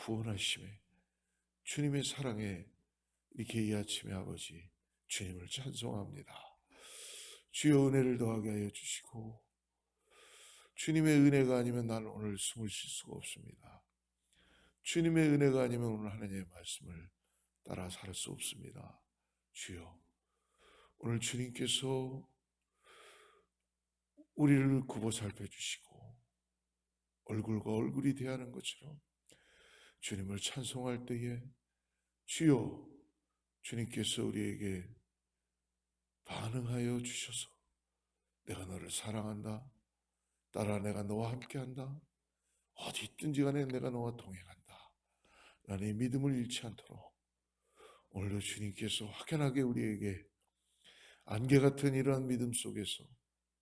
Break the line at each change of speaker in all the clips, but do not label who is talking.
구원하심에 주님의 사랑에 이렇게 이 아침에 아버지 주님을 찬송합니다. 주여 은혜를 더하게 하여 주시고 주님의 은혜가 아니면 나는 오늘 숨을 쉴 수가 없습니다. 주님의 은혜가 아니면 오늘 하나님의 말씀을 따라 살 수 없습니다. 주여 오늘 주님께서 우리를 굽어 살펴주시고 얼굴과 얼굴이 대하는 것처럼 주님을 찬송할 때에 주여 주님께서 우리에게 반응하여 주셔서 내가 너를 사랑한다. 따라 내가 너와 함께한다. 어디 있든지 간에 내가 너와 동행한다. 나의 믿음을 잃지 않도록 오늘도 주님께서 확연하게 우리에게 안개 같은 이러한 믿음 속에서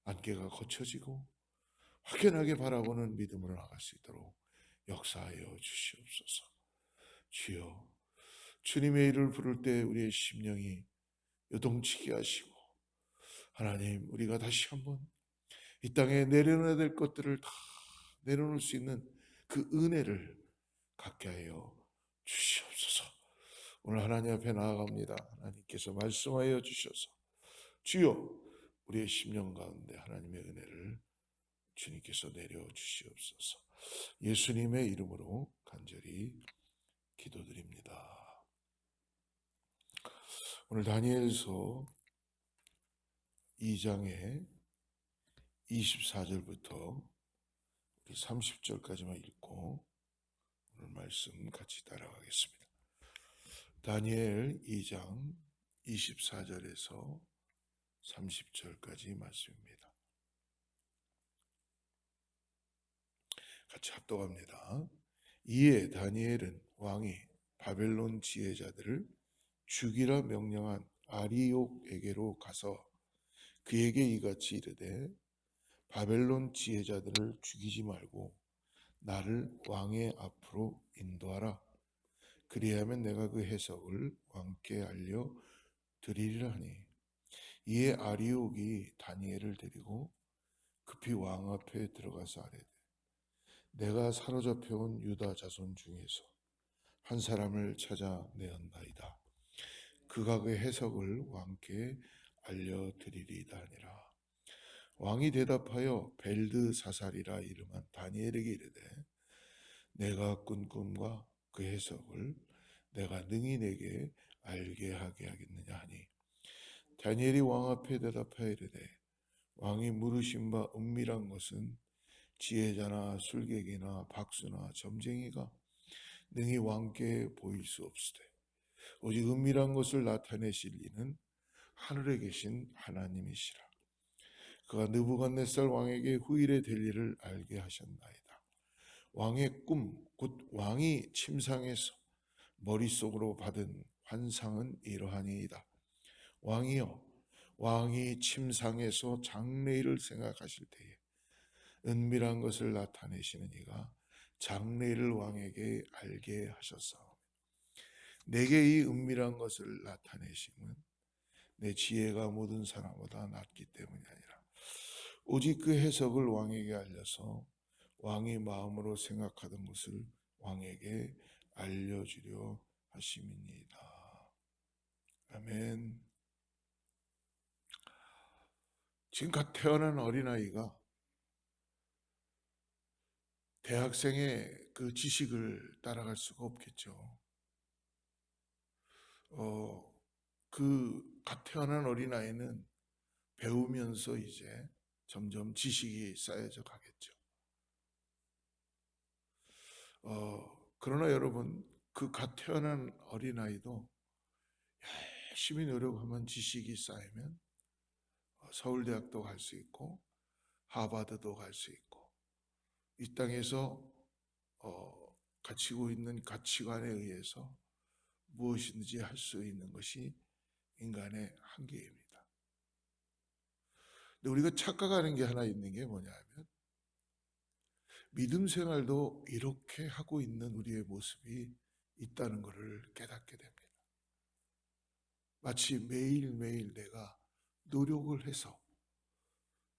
안개가 걷혀지고 확연하게 바라보는 믿음으로 나갈 수 있도록 역사하여 주시옵소서. 주여 주님의 이름을 부를 때 우리의 심령이 요동치게 하시고 하나님 우리가 다시 한번 이 땅에 내려놔야 될 것들을 다 내려놓을 수 있는 그 은혜를 갖게 하여 주시옵소서. 오늘 하나님 앞에 나아갑니다. 하나님께서 말씀하여 주셔서 주여 우리의 심령 가운데 하나님의 은혜를 주님께서 내려 주시옵소서. 예수님의 이름으로 간절히 기도드립니다. 오늘 다니엘서 2장의 24절부터 30절까지만 읽고 오늘 말씀 같이 따라가겠습니다. 다니엘 2장 24절에서 30절까지 말씀입니다. 같이 합독합니다. 이에 다니엘은 왕이 바벨론 지혜자들을 죽이라 명령한 아리옥에게로 가서 그에게 이같이 이르되 바벨론 지혜자들을 죽이지 말고 나를 왕의 앞으로 인도하라. 그리하면 내가 그 해석을 왕께 알려 드리리라 하니 이에 아리옥이 다니엘을 데리고 급히 왕 앞에 들어가서 아뢰되 내가 사로잡혀온 유다 자손 중에서 한 사람을 찾아내었나이다. 그가 그 해석을 왕께 알려드리리이다 하니라. 왕이 대답하여 벨드사살이라 이름한 다니엘에게 이르되 내가 꾼 꿈과 그 해석을 내가 능히 내게 알게 하게 하겠느냐 하니 다니엘이 왕 앞에 대답하여 이르되 왕이 물으신 바 은밀한 것은 지혜자나 술객이나 박수나 점쟁이가 능히 왕께 보일 수 없으되 오직 은밀한 것을 나타내실 이는 하늘에 계신 하나님이시라. 그가 느부갓네살 왕에게 후일에 될 일을 알게 하셨나이다. 왕의 꿈, 곧 왕이 침상에서 머릿속으로 받은 환상은 이러하니이다. 왕이여, 왕이 침상에서 장래일을 생각하실 때에 은밀한 것을 나타내시는 이가 장래일을 왕에게 알게 하셨사오며 내게 이 은밀한 것을 나타내심은 내 지혜가 모든 사람보다 낫기 때문이 아니라 오직 그 해석을 왕에게 알려서 왕이 마음으로 생각하던 것을 왕에게 알려주려 하심이니이다. 아멘. 지금 갓 태어난 어린아이가 대학생의 그 지식을 따라갈 수가 없겠죠. 그 갓 태어난 어린아이는 배우면서 이제 점점 지식이 쌓여져 가겠죠. 그러나 여러분, 그 갓 태어난 어린아이도 열심히 노력하면 지식이 쌓이면 서울대학도 갈 수 있고 하버드도 갈 수 있고 이 땅에서 갖추고 있는 가치관에 의해서 무엇이든지 할 수 있는 것이 인간의 한계입니다. 근데 우리가 착각하는 게 하나 있는 게 뭐냐면 믿음 생활도 이렇게 하고 있는 우리의 모습이 있다는 것을 깨닫게 됩니다. 마치 매일매일 내가 노력을 해서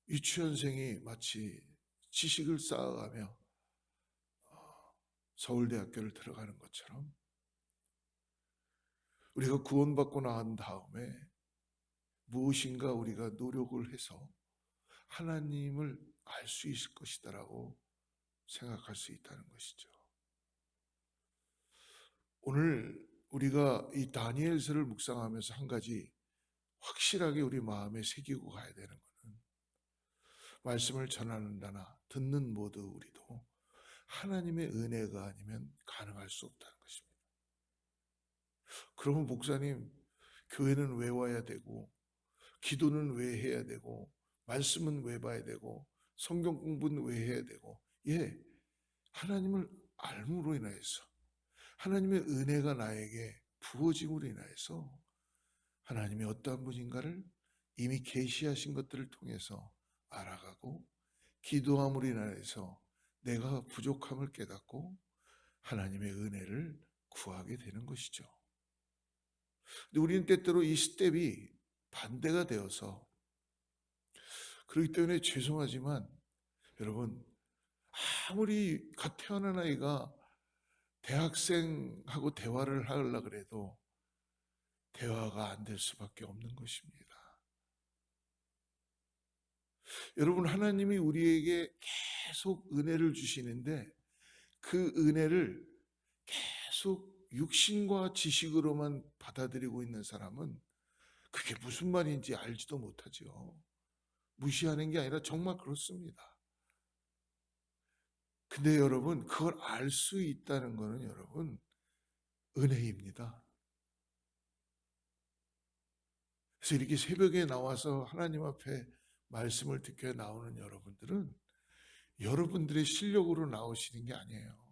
유치원생이 마치 지식을 쌓아가며 서울대학교를 들어가는 것처럼 우리가 구원받고 난 다음에 무엇인가 우리가 노력을 해서 하나님을 알 수 있을 것이다라고 생각할 수 있다는 것이죠. 오늘 우리가 이 다니엘서를 묵상하면서 한 가지 확실하게 우리 마음에 새기고 가야 되는 것은, 말씀을 전하는 자나 듣는 모두 우리도 하나님의 은혜가 아니면 가능할 수 없다는 것입니다. 그러면 목사님, 교회는 왜 와야 되고, 기도는 왜 해야 되고, 말씀은 왜 봐야 되고, 성경 공부는 왜 해야 되고, 예, 하나님을 알므로 인하여서, 하나님의 은혜가 나에게 부어짐으로 인하여서 하나님이 어떠한 분인가를 이미 계시하신 것들을 통해서 알아가고, 기도함으로 인하여서 내가 부족함을 깨닫고 하나님의 은혜를 구하게 되는 것이죠. 근데 우리는 때때로 이 스텝이 반대가 되어서, 그렇기 때문에 죄송하지만 여러분, 아무리 갓 태어난 아이가 대학생하고 대화를 하려고 그래도 대화가 안 될 수밖에 없는 것입니다. 여러분, 하나님이 우리에게 계속 은혜를 주시는데 그 은혜를 계속 육신과 지식으로만 받아들이고 있는 사람은 그게 무슨 말인지 알지도 못하죠. 무시하는 게 아니라 정말 그렇습니다. 근데 여러분, 그걸 알 수 있다는 것은 여러분 은혜입니다. 그래서 이렇게 새벽에 나와서 하나님 앞에 말씀을 듣게 나오는 여러분들은 여러분들의 실력으로 나오시는 게 아니에요.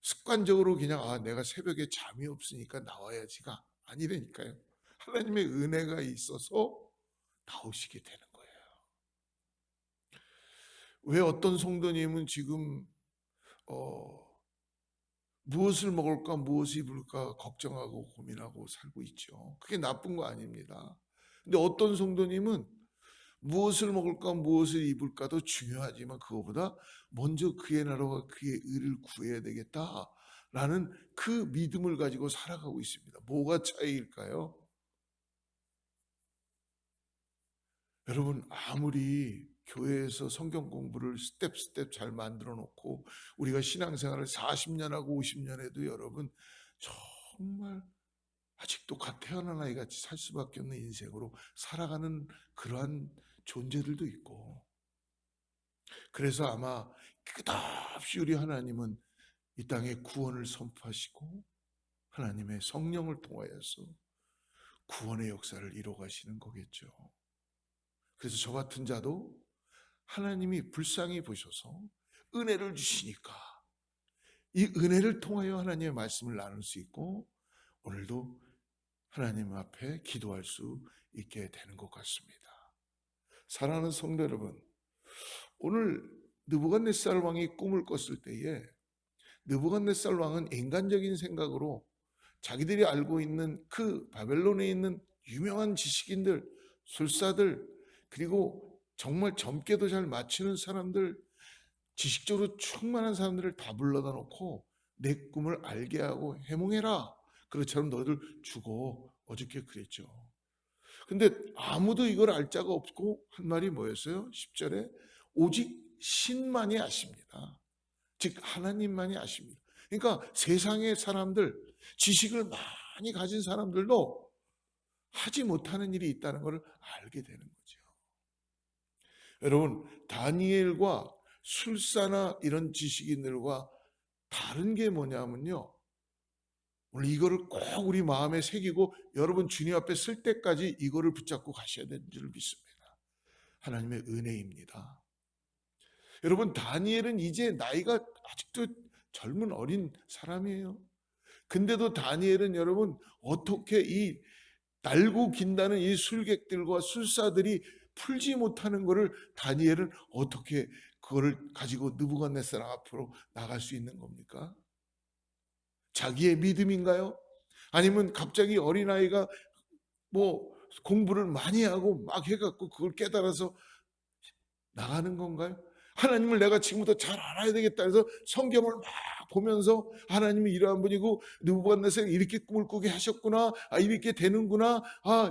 습관적으로 그냥 내가 새벽에 잠이 없으니까 나와야지가 아니라니까요. 하나님의 은혜가 있어서 나오시게 되는 거예요. 왜 어떤 성도님은 지금 무엇을 먹을까 무엇을 입을까 걱정하고 고민하고 살고 있죠. 그게 나쁜 거 아닙니다. 근데 어떤 성도님은 무엇을 먹을까 무엇을 입을까도 중요하지만 그거보다 먼저 그의 나라와 그의 의를 구해야 되겠다라는 그 믿음을 가지고 살아가고 있습니다. 뭐가 차이일까요? 여러분, 아무리 교회에서 성경 공부를 스텝 잘 만들어 놓고 우리가 신앙생활을 40년하고 50년 해도 여러분 정말 아직도 갓 태어난 아이 같이 살 수밖에 없는 인생으로 살아가는 그러한 존재들도 있고, 그래서 아마 끝없이 우리 하나님은 이 땅에 구원을 선포하시고 하나님의 성령을 통하여서 구원의 역사를 이루어 가시는 거겠죠. 그래서 저 같은 자도 하나님이 불쌍히 보셔서 은혜를 주시니까 이 은혜를 통하여 하나님의 말씀을 나눌 수 있고 오늘도 하나님 앞에 기도할 수 있게 되는 것 같습니다. 사랑하는 성도 여러분, 오늘 느부갓네살 왕이 꿈을 꿨을 때에 느부갓네살 왕은 인간적인 생각으로 자기들이 알고 있는 그 바벨론에 있는 유명한 지식인들, 술사들, 그리고 정말 젊게도 잘 맞추는 사람들, 지식적으로 충만한 사람들을 다 불러다 놓고 내 꿈을 알게 하고 해몽해라. 그렇처럼 너희들 죽어. 어저께 그랬죠. 근데 아무도 이걸 알 자가 없고 한 말이 뭐였어요? 10절에 오직 신만이 아십니다. 즉 하나님만이 아십니다. 그러니까 세상의 사람들, 지식을 많이 가진 사람들도 하지 못하는 일이 있다는 것을 알게 되는 거죠. 여러분, 다니엘과 술사나 이런 지식인들과 다른 게 뭐냐면요, 오늘 이거를 꼭 우리 마음에 새기고 여러분 주님 앞에 쓸 때까지 이거를 붙잡고 가셔야 되는 줄 믿습니다. 하나님의 은혜입니다. 여러분, 다니엘은 이제 나이가 아직도 젊은 어린 사람이에요. 근데도 다니엘은 여러분 어떻게 이 날고 긴다는 이 술객들과 술사들이 풀지 못하는 것을 다니엘은 어떻게 그거를 가지고 느부갓네살 앞으로 나갈 수 있는 겁니까? 자기의 믿음인가요? 아니면 갑자기 어린아이가 뭐 공부를 많이 하고 막 해갖고 그걸 깨달아서 나가는 건가요? 하나님을 내가 지금부터 잘 알아야 되겠다 해서 성경을 막 보면서 하나님이 이러한 분이고 느부갓네살이 이렇게 꿈을 꾸게 하셨구나, 이렇게 되는구나,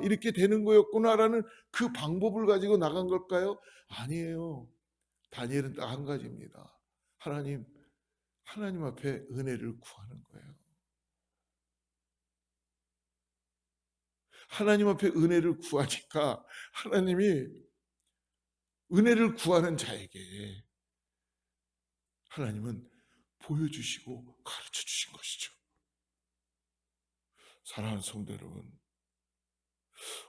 이렇게 되는 거였구나라는 그 방법을 가지고 나간 걸까요? 아니에요. 다니엘은 딱 한 가지입니다. 하나님 앞에 은혜를 구하는 거예요. 하나님 앞에 은혜를 구하니까 하나님이 은혜를 구하는 자에게 하나님은 보여주시고 가르쳐 주신 것이죠. 사랑하는 성도 여러분,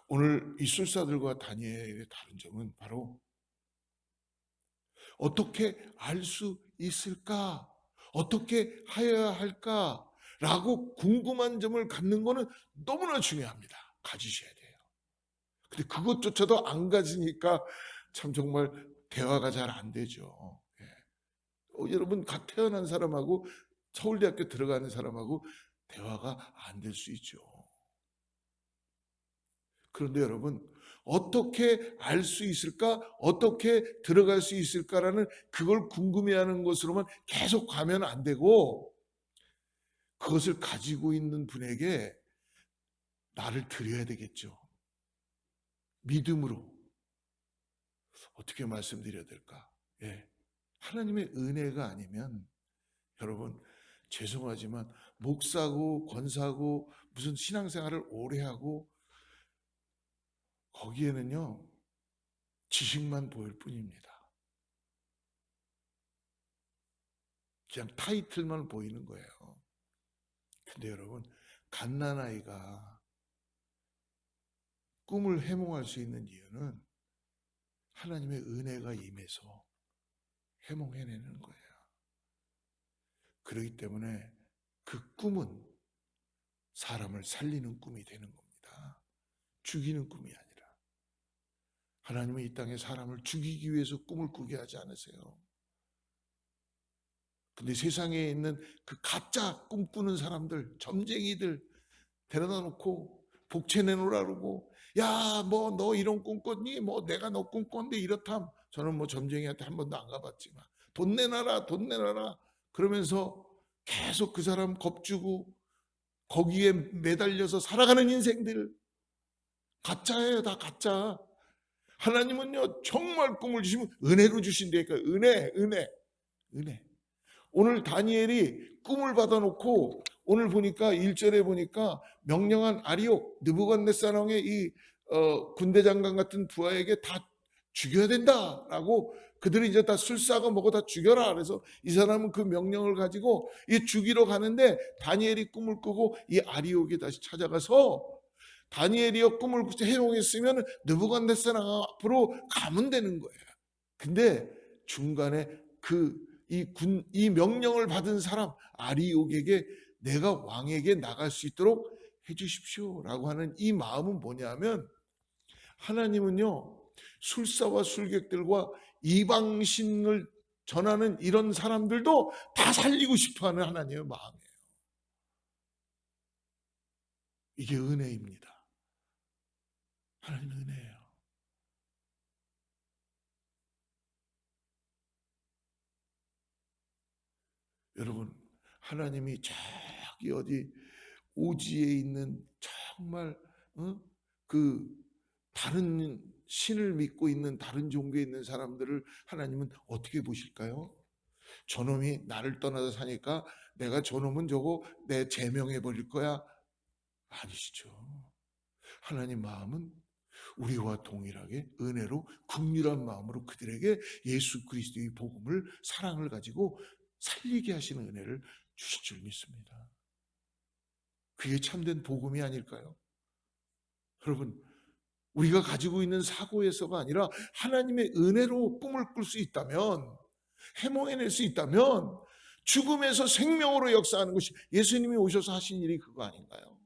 오늘 이 술사들과 다니엘의 다른 점은 바로 어떻게 알 수 있을까? 어떻게 하여야 할까? 라고 궁금한 점을 갖는 것은 너무나 중요합니다. 가지셔야 돼요. 근데 그것조차도 안 가지니까 참 정말 대화가 잘 안 되죠. 예. 여러분 갓 태어난 사람하고 서울대학교 들어가는 사람하고 대화가 안 될 수 있죠. 그런데 여러분, 어떻게 알 수 있을까? 어떻게 들어갈 수 있을까라는 그걸 궁금해하는 것으로만 계속 가면 안 되고, 그것을 가지고 있는 분에게 나를 드려야 되겠죠. 믿음으로. 어떻게 말씀드려야 될까? 예. 하나님의 은혜가 아니면 여러분, 죄송하지만 목사고 권사고 무슨 신앙생활을 오래 하고 거기에는요 지식만 보일 뿐입니다. 그냥 타이틀만 보이는 거예요. 근데 여러분, 갓난아이가 꿈을 해몽할 수 있는 이유는 하나님의 은혜가 임해서 해몽해내는 거예요. 그렇기 때문에 그 꿈은 사람을 살리는 꿈이 되는 겁니다. 죽이는 꿈이 아니라. 하나님은 이 땅에 사람을 죽이기 위해서 꿈을 꾸게 하지 않으세요. 근데 세상에 있는 그 가짜 꿈꾸는 사람들, 점쟁이들 데려다 놓고 복채 내놓으라 그러고, 야, 뭐 너 이런 꿈 꿨니? 뭐 내가 너 꿈 꿨는데 이렇담. 저는 뭐 점쟁이한테 한 번도 안 가봤지만 돈 내놔라, 돈 내놔라 그러면서 계속 그 사람 겁주고 거기에 매달려서 살아가는 인생들, 가짜예요. 다 가짜. 하나님은요 정말 꿈을 주시면 은혜로 주신다니까. 은혜. 오늘 다니엘이 꿈을 받아놓고 오늘 보니까 1절에 보니까 명령한 아리옥 느부갓네살 왕의 이 군대 장관 같은 부하에게 다 죽여야 된다라고, 그들이 이제 다 술사가 뭐고 다 죽여라. 그래서 이 사람은 그 명령을 가지고 이 죽이러 가는데 다니엘이 꿈을 꾸고 이 아리옥에 다시 찾아가서 다니엘이여 꿈을 해몽했으면 느부갓네살 앞으로 가면 되는 거예요. 근데 중간에 이 명령을 받은 사람 아리옥에게 내가 왕에게 나갈 수 있도록 해주십시오라고 하는 이 마음은 뭐냐면, 하나님은요 술사와 술객들과 이방신을 전하는 이런 사람들도 다 살리고 싶어하는 하나님의 마음이에요. 이게 은혜입니다. 하나님의 은혜예요. 여러분, 하나님이 저기 어디 오지에 있는 정말 그 다른 신을 믿고 있는 다른 종교에 있는 사람들을 하나님은 어떻게 보실까요? 저놈이 나를 떠나서 사니까 내가 저놈은 저거 내 제명해 버릴 거야. 아니시죠. 하나님 마음은 우리와 동일하게 은혜로 긍휼한 마음으로 그들에게 예수 그리스도의 복음을, 사랑을 가지고 살리게 하시는 은혜를 주실 줄 믿습니다. 그게 참된 복음이 아닐까요? 여러분, 우리가 가지고 있는 사고에서가 아니라 하나님의 은혜로 꿈을 꿀 수 있다면, 해몽해낼 수 있다면 죽음에서 생명으로 역사하는 것이 예수님이 오셔서 하신 일이 그거 아닌가요?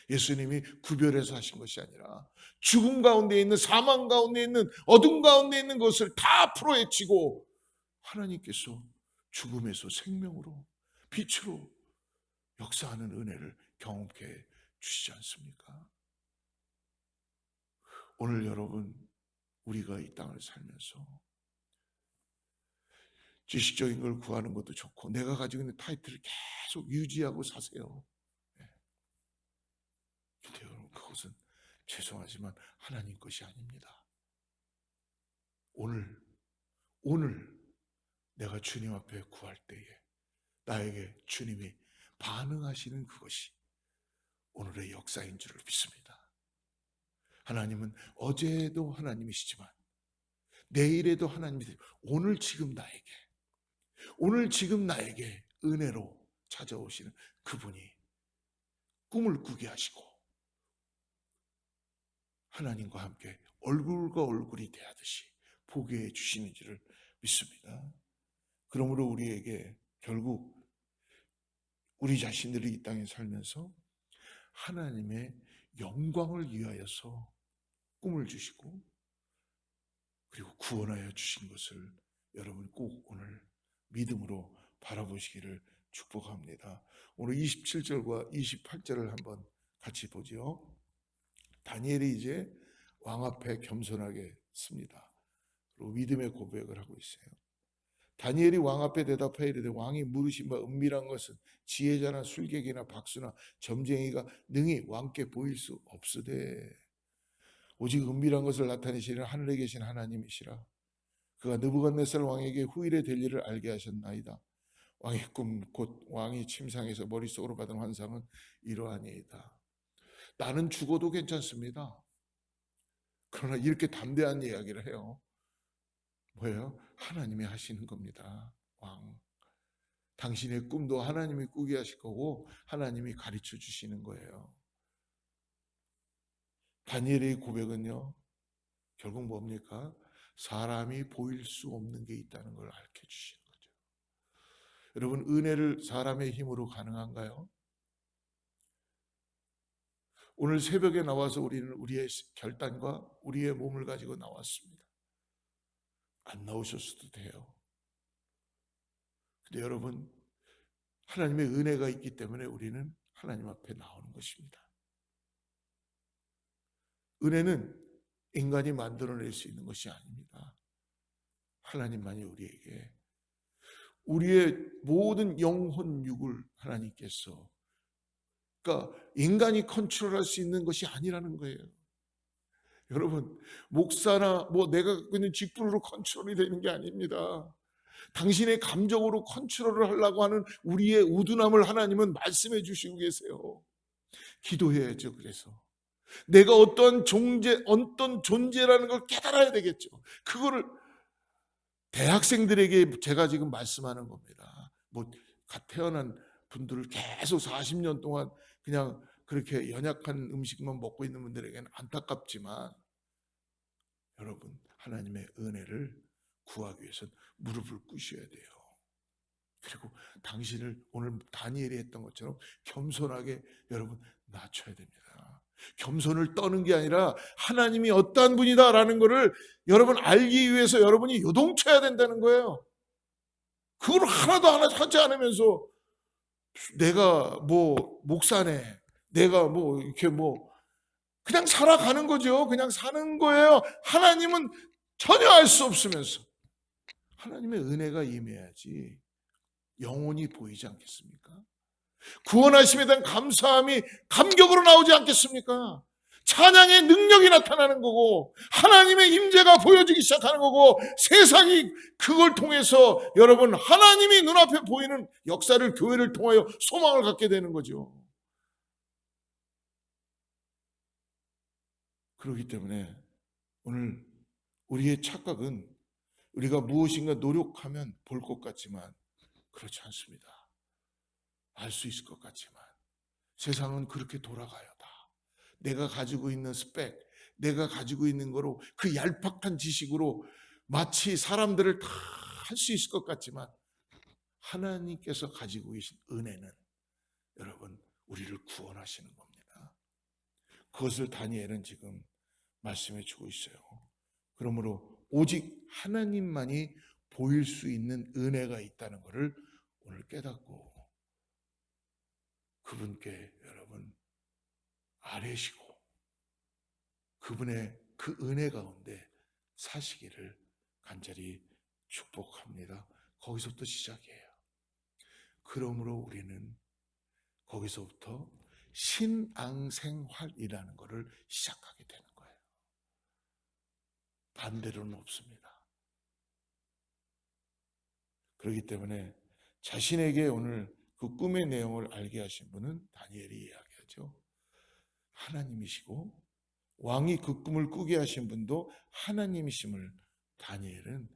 예수님이 구별해서 하신 것이 아니라 죽음 가운데 있는, 사망 가운데 있는, 어둠 가운데 있는 것을 다 풀어헤치고 하나님께서 죽음에서 생명으로, 빛으로 역사하는 은혜를 경험케 해 주시지 않습니까? 오늘 여러분, 우리가 이 땅을 살면서 지식적인 걸 구하는 것도 좋고 내가 가지고 있는 타이틀을 계속 유지하고 사세요. 근데 여러분, 그것은 죄송하지만 하나님 것이 아닙니다. 오늘 내가 주님 앞에 구할 때에 나에게 주님이 반응하시는 그것이 오늘의 역사인 줄을 믿습니다. 하나님은 어제도 하나님이시지만 내일에도 하나님이세요. 오늘 지금 나에게 은혜로 찾아오시는 그분이 꿈을 꾸게 하시고 하나님과 함께 얼굴과 얼굴이 대하듯이 보게 해 주시는 줄을 믿습니다. 그러므로 우리에게 결국 우리 자신들이 이 땅에 살면서 하나님의 영광을 위하여서 꿈을 주시고 그리고 구원하여 주신 것을 여러분 꼭 오늘 믿음으로 바라보시기를 축복합니다. 오늘 27절과 28절을 한번 같이 보죠. 다니엘이 이제 왕 앞에 겸손하게 씁니다. 그리고 믿음의 고백을 하고 있어요. 다니엘이 왕 앞에 대답하여 이르되 왕이 물으신 바 은밀한 것은 지혜자나 술객이나 박수나 점쟁이가 능히 왕께 보일 수 없으되 오직 은밀한 것을 나타내시는 하늘에 계신 하나님이시라. 그가 느부갓네살 왕에게 후일에 될 일을 알게 하셨나이다. 왕의 꿈 곧 왕이 침상에서 머릿속으로 받은 환상은 이러하니이다. 나는 죽어도 괜찮습니다. 그러나 이렇게 담대한 이야기를 해요. 뭐예요? 하나님이 하시는 겁니다. 왕, 당신의 꿈도 하나님이 꾸게 하실 거고 하나님이 가르쳐 주시는 거예요. 다니엘의 고백은요, 결국 뭡니까? 사람이 보일 수 없는 게 있다는 걸 알려 주시는 거죠. 여러분, 은혜를 사람의 힘으로 가능한가요? 오늘 새벽에 나와서 우리는 우리의 결단과 우리의 몸을 가지고 나왔습니다. 안 나오셨어도 돼요. 근데 여러분, 하나님의 은혜가 있기 때문에 우리는 하나님 앞에 나오는 것입니다. 은혜는 인간이 만들어낼 수 있는 것이 아닙니다. 하나님만이 우리에게 우리의 모든 영혼 육을 하나님께서, 그러니까 인간이 컨트롤할 수 있는 것이 아니라는 거예요. 여러분, 목사나 내가 갖고 있는 직분으로 컨트롤이 되는 게 아닙니다. 당신의 감정으로 컨트롤을 하려고 하는 우리의 우둔함을 하나님은 말씀해 주시고 계세요. 기도해야죠. 그래서 내가 어떤 존재라는 걸 깨달아야 되겠죠. 그거를 대학생들에게 제가 지금 말씀하는 겁니다. 태어난 분들을 계속 40년 동안 그냥 그렇게 연약한 음식만 먹고 있는 분들에게는 안타깝지만 여러분, 하나님의 은혜를 구하기 위해서는 무릎을 꿇으셔야 돼요. 그리고 당신을 오늘 다니엘이 했던 것처럼 겸손하게 여러분 낮춰야 됩니다. 겸손을 떠는 게 아니라 하나님이 어떠한 분이다라는 것을 여러분 알기 위해서 여러분이 요동쳐야 된다는 거예요. 그걸 하나도 하지 않으면서 내가 목사네, 내가 이렇게 그냥 살아가는 거죠. 그냥 사는 거예요. 하나님은 전혀 알 수 없으면서 하나님의 은혜가 임해야지 영혼이 보이지 않겠습니까? 구원하심에 대한 감사함이 감격으로 나오지 않겠습니까? 찬양의 능력이 나타나는 거고 하나님의 임재가 보여지기 시작하는 거고 세상이 그걸 통해서 여러분 하나님이 눈앞에 보이는 역사를 교회를 통하여 소망을 갖게 되는 거죠. 그렇기 때문에 오늘 우리의 착각은 우리가 무엇인가 노력하면 볼 것 같지만 그렇지 않습니다. 알 수 있을 것 같지만 세상은 그렇게 돌아가요. 다 내가 가지고 있는 스펙, 내가 가지고 있는 거로 그 얄팍한 지식으로 마치 사람들을 다 할 수 있을 것 같지만 하나님께서 가지고 계신 은혜는 여러분 우리를 구원하시는 겁니다. 그것을 다니엘은 지금 말씀해 주고 있어요. 그러므로 오직 하나님만이 보일 수 있는 은혜가 있다는 것을 오늘 깨닫고 그분께 여러분 아뢰시고 그분의 그 은혜 가운데 사시기를 간절히 축복합니다. 거기서부터 시작이에요. 그러므로 우리는 거기서부터 신앙생활이라는 것을 시작하게 되는 거예요. 반대로는 없습니다. 그렇기 때문에 자신에게 오늘 그 꿈의 내용을 알게 하신 분은 다니엘이 이야기하죠. 하나님이시고 왕이 그 꿈을 꾸게 하신 분도 하나님이심을 다니엘은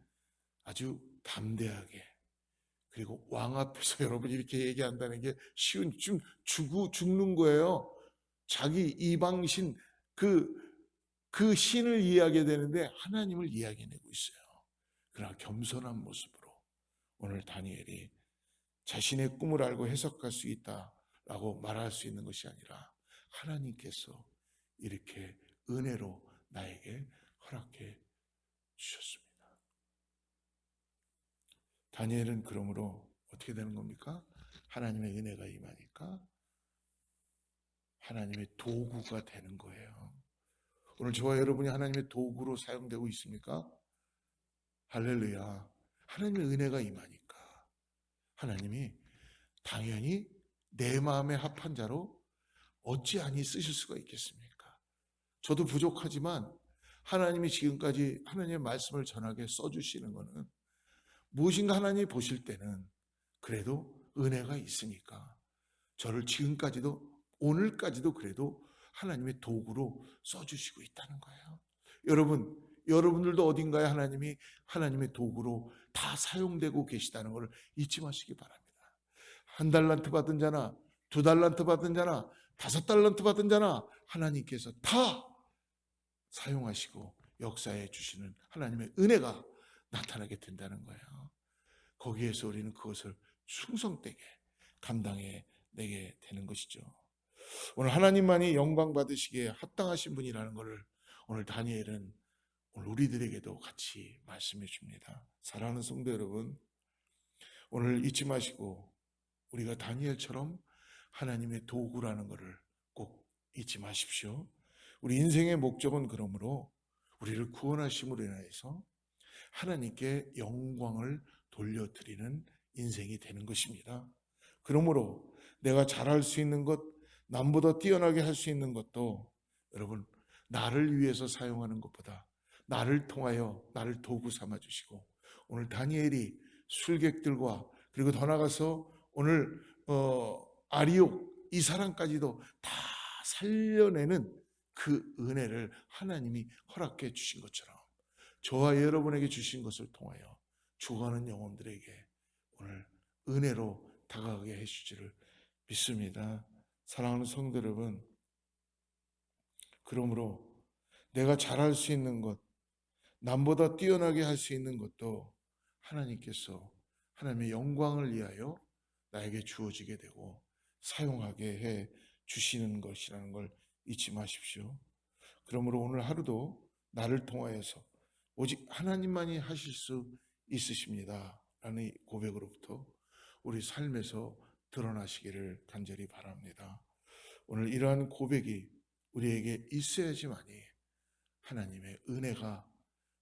아주 담대하게, 그리고 왕 앞에서 여러분이 이렇게 얘기한다는 게 쉬운, 지금 죽는 거예요. 자기 이방신 그 신을 이야기해야 되는데 하나님을 이야기해내고 있어요. 그러나 겸손한 모습으로 오늘 다니엘이 자신의 꿈을 알고 해석할 수 있다라고 말할 수 있는 것이 아니라 하나님께서 이렇게 은혜로 나에게 허락해 주셨습니다. 다니엘은 그러므로 어떻게 되는 겁니까? 하나님의 은혜가 임하니까 하나님의 도구가 되는 거예요. 오늘 저와 여러분이 하나님의 도구로 사용되고 있습니까? 할렐루야. 하나님의 은혜가 임하니까 하나님이 당연히 내 마음에 합한 자로 어찌하니 쓰실 수가 있겠습니까? 저도 부족하지만 하나님이 지금까지 하나님의 말씀을 전하게 써주시는 것은 무엇인가 하나님이 보실 때는 그래도 은혜가 있으니까 저를 지금까지도, 오늘까지도 그래도 하나님의 도구로 써주시고 있다는 거예요. 여러분들도 어딘가에 하나님이 하나님의 도구로 다 사용되고 계시다는 것을 잊지 마시기 바랍니다. 한 달란트 받은 자나 두 달란트 받은 자나 5달란트 받은 자나 하나님께서 다 사용하시고 역사해 주시는 하나님의 은혜가 나타나게 된다는 거예요. 거기에서 우리는 그것을 충성되게 감당해 내게 되는 것이죠. 오늘 하나님만이 영광 받으시기에 합당하신 분이라는 것을 오늘 다니엘은 오늘 우리들에게도 같이 말씀해 줍니다. 사랑하는 성도 여러분, 오늘 잊지 마시고 우리가 다니엘처럼 하나님의 도구라는 것을 꼭 잊지 마십시오. 우리 인생의 목적은 그러므로 우리를 구원하심으로 인해서 하나님께 영광을 돌려드리는 인생이 되는 것입니다. 그러므로 내가 잘할 수 있는 것, 남보다 뛰어나게 할 수 있는 것도 여러분 나를 위해서 사용하는 것보다 나를 통하여 나를 도구 삼아 주시고, 오늘 다니엘이 술객들과 그리고 더 나아가서 오늘 아리옥 이 사람까지도 다 살려내는 그 은혜를 하나님이 허락해 주신 것처럼 저와 여러분에게 주신 것을 통하여 죽어가는 영혼들에게 오늘 은혜로 다가가게 해주시기를 믿습니다. 사랑하는 성도 여러분, 그러므로 내가 잘할 수 있는 것, 남보다 뛰어나게 할 수 있는 것도 하나님께서 하나님의 영광을 위하여 나에게 주어지게 되고 사용하게 해 주시는 것이라는 걸 잊지 마십시오. 그러므로 오늘 하루도 나를 통하여서 오직 하나님만이 하실 수 있으십니다 라는 고백으로부터 우리 삶에서 드러나시기를 간절히 바랍니다. 오늘 이러한 고백이 우리에게 있어야지만이 하나님의 은혜가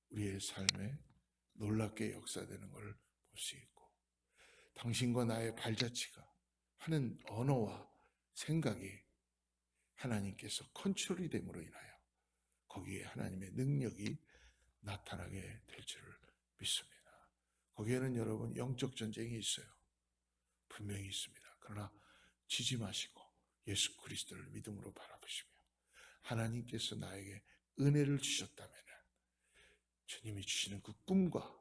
우리의 삶에 놀랍게 역사되는 걸 볼 수 있고, 당신과 나의 발자취가 하는 언어와 생각이 하나님께서 컨트롤이 됨으로 인하여 거기에 하나님의 능력이 나타나게 될 줄을 믿습니다. 거기에는 여러분 영적 전쟁이 있어요. 분명히 있습니다. 그러나 지지 마시고 예수 그리스도를 믿음으로 바라보시며 하나님께서 나에게 은혜를 주셨다면 주님이 주시는 그 꿈과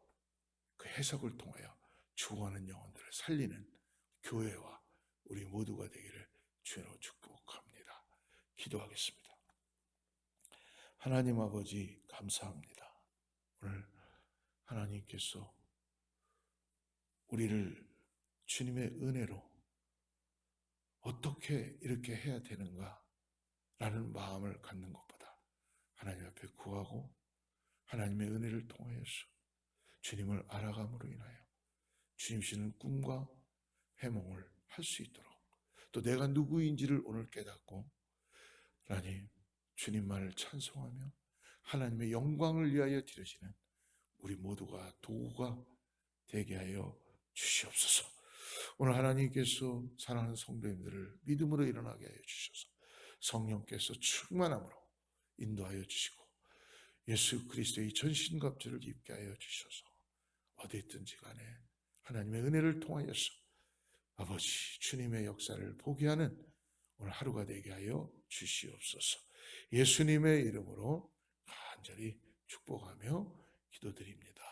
그 해석을 통하여 죽어가는 영혼들을 살리는 교회와 우리 모두가 되기를 주로 축복합니다. 기도하겠습니다. 하나님 아버지 감사합니다. 오늘 하나님께서 우리를 주님의 은혜로 어떻게 이렇게 해야 되는가 라는 마음을 갖는 것보다 하나님 앞에 구하고 하나님의 은혜를 통하여서 주님을 알아감으로 인하여 주님 주시는 꿈과 해몽을 할 수 있도록, 또 내가 누구인지를 오늘 깨닫고 하나님 주님만을 찬송하며 하나님의 영광을 위하여 드려지는 우리 모두가 도구가 되게 하여 주시옵소서. 오늘 하나님께서 사랑하는 성도님들을 믿음으로 일어나게 하여 주셔서 성령께서 충만함으로 인도하여 주시고 예수 그리스도의 전신갑주를 입게 하여 주셔서 어디 있든지 간에 하나님의 은혜를 통하여서 아버지 주님의 역사를 보게 하는 오늘 하루가 되게 하여 주시옵소서. 예수님의 이름으로 간절히 축복하며 기도드립니다.